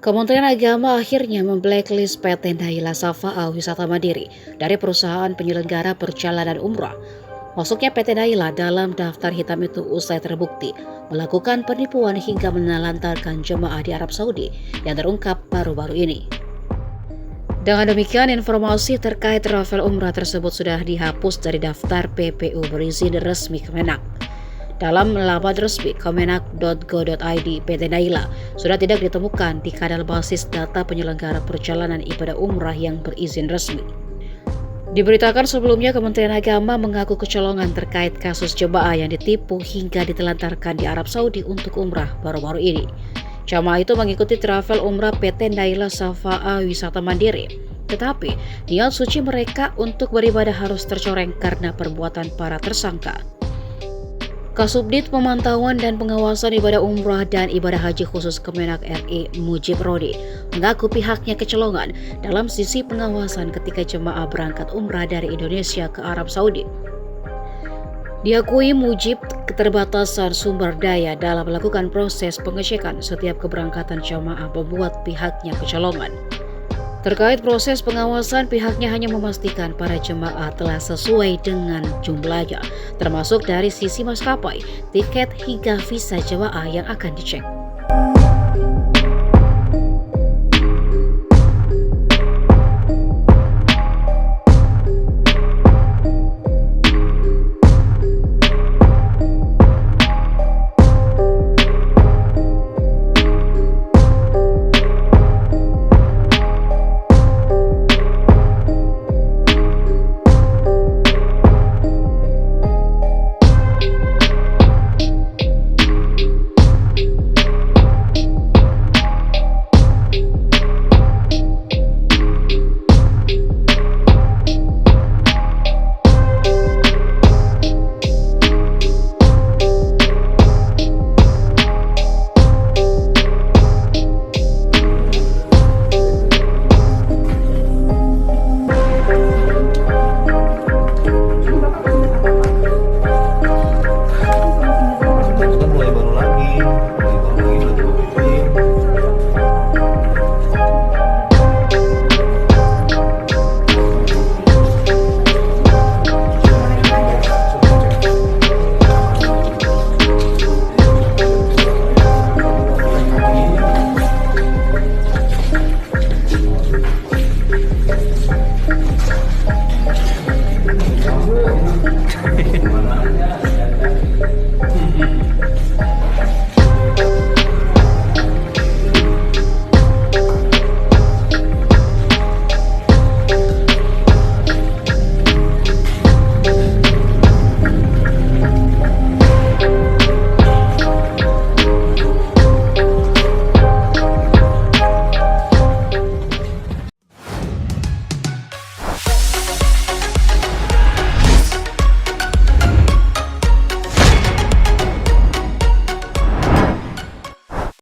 Kementerian Agama akhirnya memblacklist PT Naila Safa'a Wisata Mandiri dari perusahaan penyelenggara perjalanan umrah. Masuknya PT Naila dalam daftar hitam itu usai terbukti melakukan penipuan hingga menelantarkan jemaah di Arab Saudi yang terungkap baru-baru ini. Dengan demikian, informasi terkait travel umrah tersebut sudah dihapus dari daftar PPU berizin resmi Kemenak. Dalam laman resmi kemenak.go.id, PT Naila sudah tidak ditemukan di kanal basis data penyelenggara perjalanan ibadah umrah yang berizin resmi. Diberitakan sebelumnya, Kementerian Agama mengaku kecolongan terkait kasus jemaah yang ditipu hingga ditelantarkan di Arab Saudi untuk umrah baru-baru ini. Jamaah itu mengikuti travel umrah PT Naila Safa'a Wisata Mandiri. Tetapi, niat suci mereka untuk beribadah harus tercoreng karena perbuatan para tersangka. Kasubdit Pemantauan dan Pengawasan Ibadah Umrah dan Ibadah Haji Khusus Kemenak RI Mujib Rodi mengaku pihaknya kecolongan dalam sisi pengawasan ketika jemaah berangkat umrah dari Indonesia ke Arab Saudi. Diakui Mujib keterbatasan sumber daya dalam melakukan proses pengecekan setiap keberangkatan jemaah membuat pihaknya kecolongan. Terkait proses pengawasan, pihaknya hanya memastikan para jemaah telah sesuai dengan jumlahnya, termasuk dari sisi maskapai, tiket hingga visa jemaah yang akan dicek.